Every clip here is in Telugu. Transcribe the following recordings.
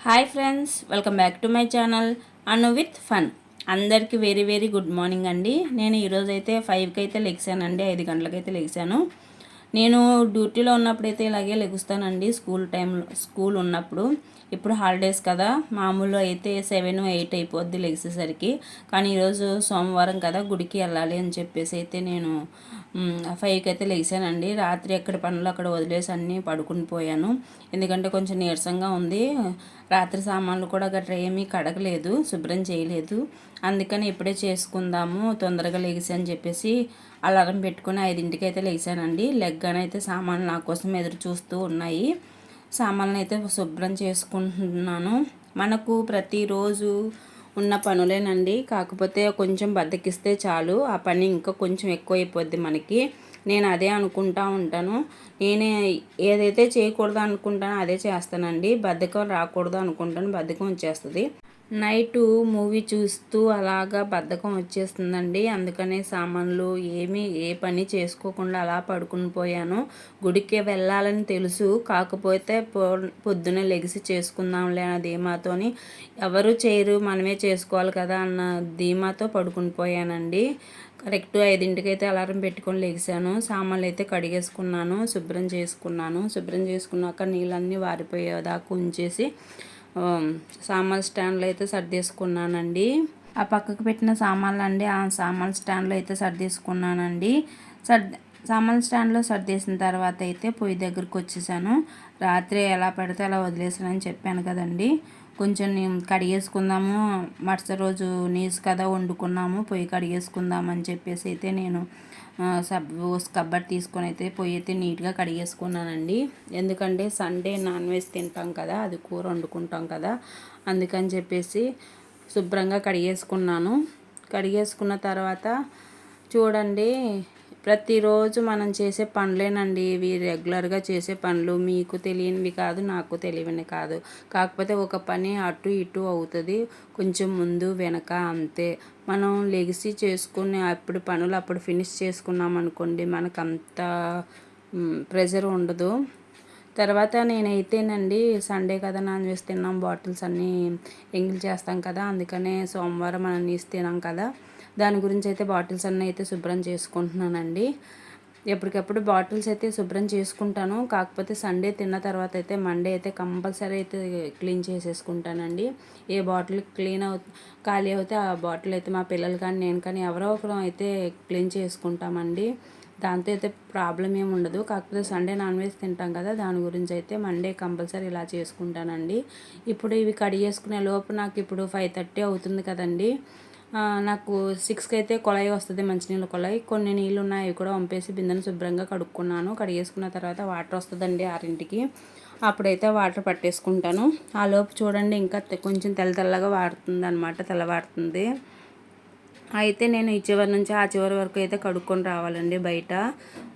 Hi friends, welcome back to my channel Anu with fun. అందరికీ వెరీ వెరీ గుడ్ మార్నింగ్ అండి. నేను ఈరోజైతే 5కి అయితే లెగిసానండి, 5 గంటలకైతే లెగిసాను. నేను డ్యూటీలో ఉన్నప్పుడైతే ఇలాగే లెగుస్తానండి, స్కూల్ ఉన్నప్పుడు. ఇప్పుడు హాలిడేస్ కదా, మామూలు అయితే 7, 8 అయిపోద్ది లెగిసేసరికి. కానీ ఈరోజు సోమవారం కదా, గుడికి వెళ్ళాలి అని చెప్పేసి అయితే నేను 5కి అయితే లెగిసానండి. రాత్రి ఎక్కడ పనులు అక్కడ వదిలేసి అన్నీ పడుకుని పోయాను, ఎందుకంటే కొంచెం నీరసంగా ఉంది. రాత్రి సామాన్లు కూడా గట్రా ఏమీ కడగలేదు, శుభ్రం చేయలేదు. అందుకని ఇప్పుడే చేసుకుందాము, తొందరగా లెగిసి అని చెప్పేసి అలారం పెట్టుకుని 5కి అయితే లెగిసానండి. లెగ్గానైతే సామాన్లు నా కోసం ఎదురు చూస్తూ ఉన్నాయి. సామాన్లు అయితే శుభ్రం చేసుకుంటున్నాను. మనకు ప్రతిరోజు ఉన్న పనులేనండి, కాకపోతే కొంచెం బద్దకిస్తే చాలు, ఆ పని ఇంకా కొంచెం ఎక్కువ అయిపోద్ది మనకి. నేను అదే అనుకుంటా ఉంటాను. నేనే ఏదైతే చేయకూడదు అనుకుంటానో అదే చేస్తానండి. బద్ధకం రాకూడదు అనుకుంటాను, బద్ధకం వచ్చేస్తుంది. నైటు మూవీ చూస్తూ అలాగా బద్ధకం వచ్చేస్తుందండి. అందుకనే సామాన్లు ఏ పని చేసుకోకుండా అలా పడుకుని పోయాను. గుడికి వెళ్ళాలని తెలుసు, కాకపోతే పొద్దున లెగిసి చేసుకుందాంలే అన్న ధీమాతోని, ఎవరు చేయరు మనమే చేసుకోవాలి కదా అన్న ధీమాతో పడుకుని పోయానండి. కరెక్ట్ 5కి అయితే అలారం పెట్టుకొని లెగిసాను. సామాన్లు అయితే కడిగేసుకున్నాను, శుభ్రం చేసుకున్నాను. శుభ్రం చేసుకున్నాక నీళ్ళన్నీ వారిపోయేదాకా ఉంచేసి సామాన్ స్టాండ్లో అయితే సర్దేసుకున్నానండి. ఆ పక్కకు పెట్టిన సామాన్లు అండి, ఆ సామాన్ స్టాండ్లో అయితే సర్దేసుకున్నానండి. సామాన్ స్టాండ్లో సర్దేసిన తర్వాత అయితే పొయ్యి దగ్గరికి వచ్చేసాను. రాత్రి ఎలా పడితే అలా వదిలేసానని చెప్పాను కదండి. కొంచెం కడిగేసుకుందాము, మరుసటి రోజు నీసు కదా వండుకున్నాము, పొయ్యి కడిగేసుకుందామని చెప్పేసి అయితే నేను స్క్రబ్బర్ తీసుకొని అయితే పొయ్యి అయితే నీట్గా కడిగేసుకున్నానండి. ఎందుకంటే సండే నాన్ వెజ్ తింటాం కదా, అది కూర వండుకుంటాం కదా, అందుకని చెప్పేసి శుభ్రంగా కడిగేసుకున్నాను. కడిగేసుకున్న తర్వాత చూడండి, ప్రతిరోజు మనం చేసే పనులేనండి ఇవి, రెగ్యులర్గా చేసే పనులు. మీకు తెలియనివి కాదు, నాకు తెలియని కాదు. కాకపోతే ఒక పని అటు ఇటు అవుతుంది, కొంచెం ముందు వెనక అంతే. మనం లెగిసి చేసుకుని అప్పుడు పనులు అప్పుడు ఫినిష్ చేసుకున్నాం అనుకోండి, మనకు అంత ప్రెషర్ ఉండదు. తర్వాత నేనైతేనండి, సండే కదా నాన్ వెజ్ తిన్నాం, బాటిల్స్ అన్నీ ఎంగిల్ చేస్తాం కదా, అందుకనే సోమవారం మనం నీసు తినాం కదా, దాని గురించి అయితే బాటిల్స్ అన్నీ అయితే శుభ్రం చేసుకుంటున్నానండి. ఎప్పటికప్పుడు బాటిల్స్ అయితే శుభ్రం చేసుకుంటాను. కాకపోతే సండే తిన్న తర్వాత అయితే మండే అయితే కంపల్సరీ అయితే క్లీన్ చేసేసుకుంటానండి. ఏ బాటిల్ ఖాళీ అవుతే ఆ బాటిల్ అయితే మా పిల్లలు కానీ నేను కానీ ఎవరో ఒకరు అయితే క్లీన్ చేసుకుంటామండి. దాంతో అయితే ప్రాబ్లం ఏమి ఉండదు. కాకపోతే సండే నాన్ వెజ్ తింటాం కదా, దాని గురించి అయితే మండే కంపల్సరీ ఇలా చేసుకుంటానండి. ఇప్పుడు ఇవి కడిగేసుకునే లోపు నాకు ఇప్పుడు 5:30 అవుతుంది కదండి. నాకు 6కి అయితే కొళాయి వస్తుంది, మంచినీళ్ళ కొళాయి. కొన్ని నీళ్ళు ఉన్నాయి, అవి కూడా వంపేసి బిందెను శుభ్రంగా కడుక్కున్నాను. కడిగేసుకున్న తర్వాత వాటర్ వస్తుందండి 6కి, అప్పుడైతే వాటర్ పట్టేసుకుంటాను. ఆ లోపు చూడండి ఇంకా కొంచెం తెల్లగా వాడుతుంది అనమాట, తెల్లవారుతుంది. అయితే నేను ఈ చివరి నుంచి ఆ చివరి వరకు అయితే కడుక్కొని రావాలండి. బయట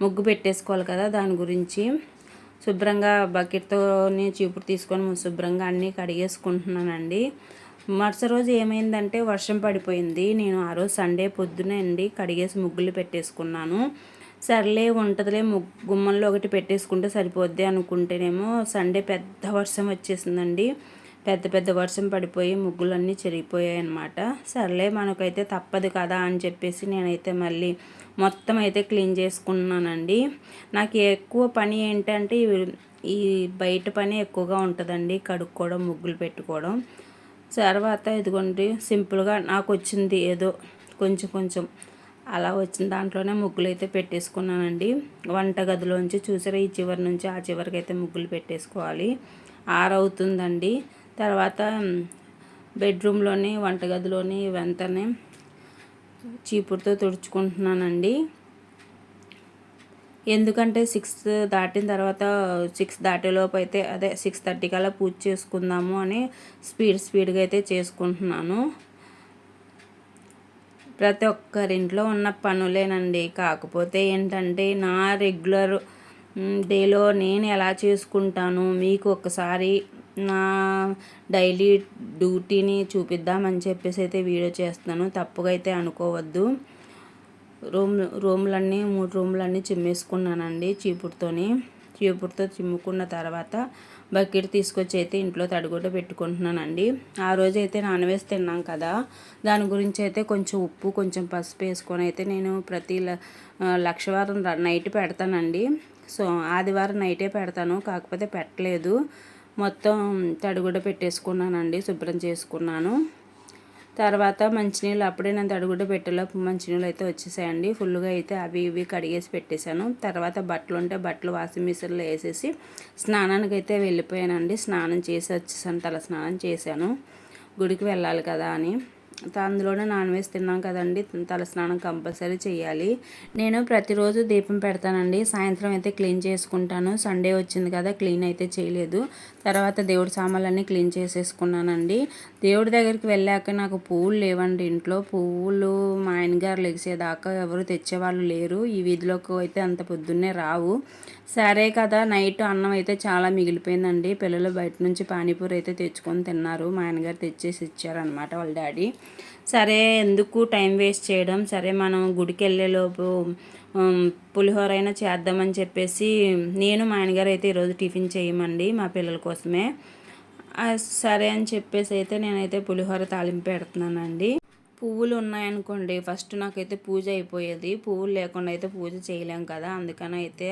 ముగ్గు పెట్టేసుకోవాలి కదా, దాని గురించి శుభ్రంగా బకెట్తోని చీపురు తీసుకొని శుభ్రంగా అన్నీ కడిగేసుకుంటున్నానండి. మరుసటి రోజు ఏమైందంటే వర్షం పడిపోయింది. నేను ఆ రోజు సండే పొద్దునే అండి కడిగేసి ముగ్గులు పెట్టేసుకున్నాను. సర్లే ఉంటుందిలే, గుమ్మంలో ఒకటి పెట్టేసుకుంటే సరిపోద్ది అనుకుంటేనేమో సండే పెద్ద వర్షం వచ్చేసిందండి. పెద్ద వర్షం పడిపోయి ముగ్గులన్నీ చెరిగిపోయాయి అన్నమాట. సర్లే మనకైతే తప్పదు కదా అని చెప్పేసి నేనైతే మళ్ళీ మొత్తం అయితే క్లీన్ చేసుకున్నానండి. నాకు ఎక్కువ పని ఏంటంటే ఈ బయట పని ఎక్కువగా ఉంటుందండి, కడుక్కోవడం, ముగ్గులు పెట్టుకోవడం. తర్వాత ఇదిగోండి సింపుల్గా నాకు వచ్చింది ఏదో కొంచెం అలా వచ్చిన దాంట్లోనే ముగ్గులు అయితే పెట్టేసుకున్నానండి. వంట గదిలోంచి చూసారా, ఈ చివరి నుంచి ఆ చివరికి అయితే ముగ్గులు పెట్టేసుకోవాలి. 6 అవుతుందండి. తర్వాత బెడ్రూమ్లోని వంటగదిలోని వెంటనే చీపురుతో తుడుచుకుంటున్నానండి. ఎందుకంటే 6 దాటిన తర్వాత 6 దాటేలోపు అయితే అదే 6:30 కల్లా పూజ చేసుకుందాము అని స్పీడ్గా అయితే చేసుకుంటున్నాను. ప్రతి ఒక్కరింట్లో ఉన్న పనులేనండి. కాకపోతే ఏంటంటే నా రెగ్యులర్ డేలో నేను ఎలా చేసుకుంటాను మీకు ఒకసారి నా డైలీ డ్యూటీని చూపిద్దామని చెప్పేసి అయితే వీడియో చేస్తున్నాను. తప్పుగా అయితే అనుకోవద్దు. రూమ్లన్నీ 3 రూమ్లన్నీ చిమ్మేసుకున్నానండి చీపురుతోని. చీపురుతో చిమ్ముకున్న తర్వాత బకెట్ తీసుకొచ్చి అయితే ఇంట్లో తడిగుడ్డ పెట్టుకుంటున్నానండి. ఆ రోజు అయితే నాన్ వెజ్ తిన్నాం కదా, దాని గురించి అయితే కొంచెం ఉప్పు కొంచెం పసుపు వేసుకొని అయితే నేను ప్రతి లక్షవారం నైట్ పెడతానండి. సో ఆదివారం నైటే పెడతాను, కాకపోతే పెట్టలేదు. మొత్తం తడిగుడ్డ పెట్టేసుకున్నానండి, శుభ్రం చేసుకున్నాను. తర్వాత మంచినీళ్ళు అప్పుడే నేను తడిగుడ్డ పెట్టేలోపు మంచినీళ్ళు అయితే వచ్చేసాయండి. ఫుల్గా అయితే అవి ఇవి కడిగేసి పెట్టేశాను. తర్వాత బట్టలు ఉంటే బట్టలు వాషింగ్ మిషన్లో వేసేసి స్నానానికి అయితే వెళ్ళిపోయానండి. స్నానం చేసి వచ్చేసాను, తల స్నానం చేశాను, గుడికి వెళ్ళాలి కదా అని. అందులోనే నాన్ వెజ్ తిన్నాం కదండి, తల స్నానం కంపల్సరీ చేయాలి. నేను ప్రతిరోజు దీపం పెడతానండి. సాయంత్రం అయితే క్లీన్ చేసుకుంటాను. సండే వచ్చింది కదా, క్లీన్ అయితే చేయలేదు. తర్వాత దేవుడి సామాన్లన్నీ క్లీన్ చేసేసుకున్నానండి. దేవుడి దగ్గరికి వెళ్ళాక నాకు పువ్వులు లేవండి ఇంట్లో. పువ్వులు మా ఆయనగారు లెగిసేదాకా ఎవరు తెచ్చేవాళ్ళు లేరు. ఈ వీధిలోకి అయితే అంత పొద్దున్నే రావు. సరే కదా, నైట్ అన్నం అయితే చాలా మిగిలిపోయిందండి. పిల్లలు బయట నుంచి పానీపూరి అయితే తెచ్చుకొని తిన్నారు. మా ఆయనగారు తెచ్చేసి ఇచ్చారనమాట వాళ్ళ డాడీ. సరే ఎందుకు టైం వేస్ట్ చేయడం, సరే మనం గుడికి వెళ్ళేలోపు పులిహోర అయినా చేద్దామని చెప్పేసి నేను మా ఆయనగారు అయితే ఈరోజు టిఫిన్ చేయమండి మా పిల్లల కోసమే. సరే అని చెప్పేసి అయితే నేనైతే పులిహోర తాలింపు పెడుతున్నానండి. పువ్వులు ఉన్నాయనుకోండి, ఫస్ట్ నాకైతే పూజ అయిపోయేది. పువ్వులు లేకుండా అయితే పూజ చేయలేం కదా, అందుకని అయితే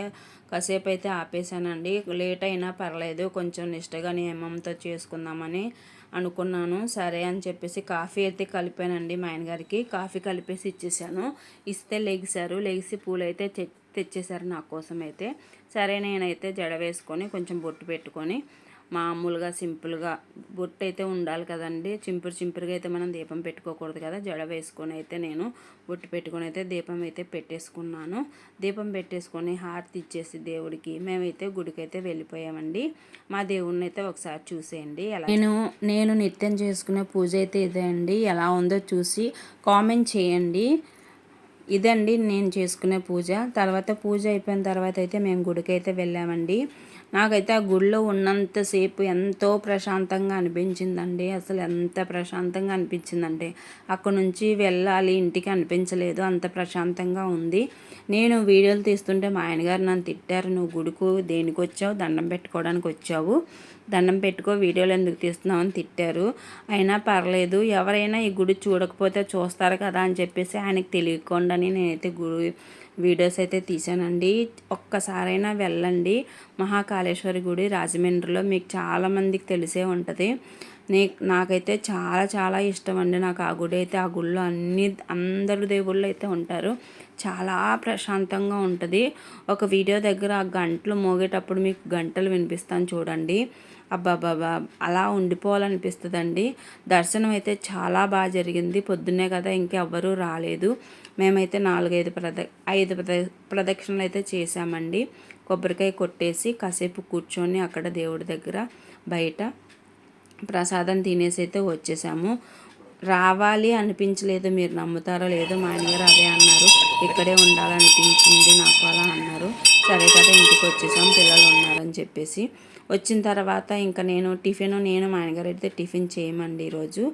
కాసేపు అయితే ఆపేసానండి. లేట్ అయినా పర్లేదు, కొంచెం నిష్టగా నియమంతో చేసుకుందామని అనుకున్నాను. సరే అని చెప్పేసి కాఫీ అయితే కలిపానండి. మా ఆయనగారికి కాఫీ కలిపేసి ఇచ్చేసాను. ఇస్తే లెగిసి పూలు అయితే తెచ్చేసారు నా కోసం అయితే. సరే నేనైతే జడ వేసుకొని కొంచెం బొట్టు పెట్టుకొని మామూలుగా సింపుల్గా బొట్టు అయితే ఉండాలి కదండి. చింపురుగా అయితే మనం దీపం పెట్టుకోకూడదు కదా. జడ వేసుకొని అయితే నేను బొట్టు పెట్టుకొని అయితే దీపం అయితే పెట్టేసుకున్నాను. దీపం పెట్టేసుకొని హారతి ఇచ్చేసి దేవుడికి మేమైతే గుడికి అయితే వెళ్ళిపోయామండి. మా దేవుడిని అయితే ఒకసారి చూసేయండి. ఎలా నేను నిత్యం చేసుకునే పూజ అయితే ఇదే అండి. ఎలా ఉందో చూసి కామెంట్ చేయండి. ఇదండి నేను చేసుకునే పూజ. తర్వాత పూజ అయిపోయిన తర్వాత అయితే మేము గుడికి అయితే వెళ్ళామండి. నాకైతే ఆ గుడిలో ఉన్నంతసేపు ఎంతో ప్రశాంతంగా అనిపించిందండి. అసలు ఎంత ప్రశాంతంగా అనిపించిందంటే అక్కడ నుంచి వెళ్ళాలి ఇంటికి అనిపించలేదు, అంత ప్రశాంతంగా ఉంది. నేను వీడియోలు తీస్తుంటే మా ఆయనగారు నన్ను తిట్టారు, నువ్వు గుడికు దేనికి వచ్చావు, దండం పెట్టుకోవడానికి వచ్చావు, దండం పెట్టుకో, వీడియోలు ఎందుకు తీస్తున్నావు అని తిట్టారు. అయినా పర్లేదు, ఎవరైనా ఈ గుడి చూడకపోతే చూస్తారు కదా అని చెప్పేసి ఆయనకు తెలియకుండానే నేనైతే గుడి వీడియోస్ అయితే తీసానండి. ఒక్కసారైనా వెళ్ళండి, మహాకాళేశ్వరి గుడి రాజమండ్రిలో. మీకు చాలామందికి తెలిసే ఉంటుంది. నాకైతే చాలా చాలా ఇష్టం అండి. నాకు ఆ గుడి అయితే, ఆ గుడిలో అందరు దేవుళ్ళు అయితే ఉంటారు. చాలా ప్రశాంతంగా ఉంటుంది. ఒక వీడియో దగ్గర ఆ గంటలు మోగేటప్పుడు మీకు గంటలు వినిపిస్తాను చూడండి. అబ్బాబాబా అలా ఉండిపోవాలనిపిస్తుందండి. దర్శనం అయితే చాలా బాగా జరిగింది. పొద్దున్నే కదా, ఇంకెవ్వరూ రాలేదు. మేమైతే 5 ప్రదక్షిణలు అయితే చేసామండి. కొబ్బరికాయ కొట్టేసి కాసేపు కూర్చొని అక్కడ దేవుడి దగ్గర బయట ప్రసాదం తినేసి అయితే వచ్చేసాము. రావాలి అనిపించలేదు, మీరు నమ్ముతారో లేదో, మా ఆయనగారు అదే అన్నారు, ఇక్కడే ఉండాలనిపించింది నాకు అలా అన్నారు. సరే కదా ఇంటికి వచ్చేసాం, పిల్లలు ఉన్నారని చెప్పేసి. వచ్చిన తర్వాత ఇంకా నేను మా ఆయనగారు అయితే టిఫిన్ చేయమండి ఈరోజు.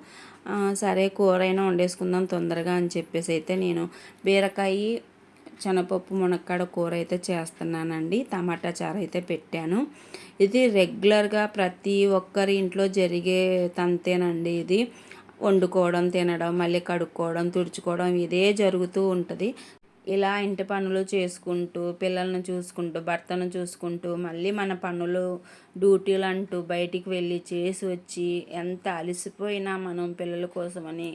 సరే కూర అయినా వండేసుకుందాం తొందరగా అని చెప్పేసి అయితే నేను బీరకాయ శనగపప్పు మునక్కాడ కూర అయితే చేస్తున్నానండి. టమాటా చారు అయితే పెట్టాను. ఇది రెగ్యులర్గా ప్రతి ఒక్కరి ఇంట్లో జరిగే తంతేనండి. ఇది వండుకోవడం, తినడం, మళ్ళీ కడుక్కోవడం, తుడుచుకోవడం ఇదే జరుగుతూ ఉంటుంది. ఇలా ఇంటి పనులు చేసుకుంటూ, పిల్లలను చూసుకుంటూ, భర్తను చూసుకుంటూ, మళ్ళీ మన పనులు డ్యూటీలు అంటూ బయటికి వెళ్ళి చేసి వచ్చి ఎంత అలసిపోయినా మనం పిల్లల కోసమని,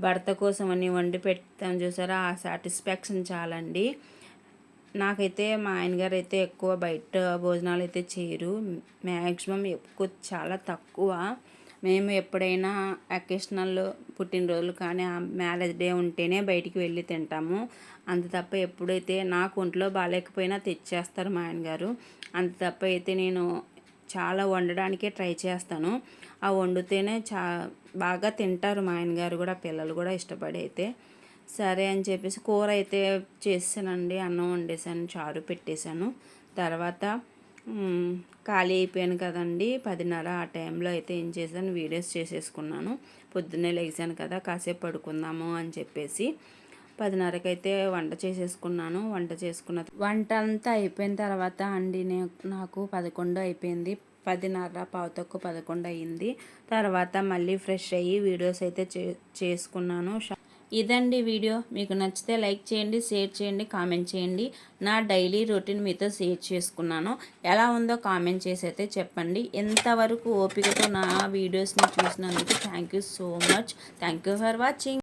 భర్త కోసమని వండి పెడతాం చూసారా, ఆ సాటిస్ఫాక్షన్ చాలండి. నాకైతే మా ఆయనగారు అయితే ఎక్కువ బయట భోజనాలు అయితే చేయరు. మ్యాక్సిమం ఎక్కువ చాలా తక్కువ. మేము ఎప్పుడైనా అకేషనల్ పుట్టినరోజులు కానీ మ్యారేజ్ డే ఉంటేనే బయటికి వెళ్ళి తింటాము. అంత తప్ప ఎప్పుడైతే నాకు ఒంట్లో బాగాలేకపోయినా తెచ్చేస్తారు మా ఆయనగారు. అంత తప్ప అయితే నేను చాలా వండడానికే ట్రై చేస్తాను. ఆ వండితేనే బాగా తింటారు మా ఆయనగారు కూడా, పిల్లలు కూడా ఇష్టపడి అయితే. సరే అని చెప్పేసి కూర అయితే చేసానండి, అన్నం వండేసాను, చారు పెట్టేశాను. తర్వాత ఖాళీ అయిపోయాను కదండి, 10:30 ఆ టైంలో అయితే ఏం చేశాను, వీడియోస్ చేసేసుకున్నాను. పొద్దున్నే లేచాను కదా, కాసేపు పడుకుందాము అని చెప్పేసి 10:30కి అయితే వంట చేసేసుకున్నాను. వంట అంతా అయిపోయిన తర్వాత అండి నాకు 11 అయిపోయింది. 10:30 పావుతక్కువ 11 అయ్యింది. తర్వాత మళ్ళీ ఫ్రెష్ అయ్యి వీడియోస్ అయితే చేసుకున్నాను. ఇదండి వీడియో. మీకు నచ్చితే లైక్ చేయండి, షేర్ చేయండి, కామెంట్ చేయండి. నా డైలీ రొటీన్ మీతో షేర్ చేసుకున్నాను. ఎలా ఉందో కామెంట్ చేసి అయితే చెప్పండి. ఎంతవరకు ఓపికతో నా వీడియోస్ని చూసినందుకు thank you so much. Thank you for watching.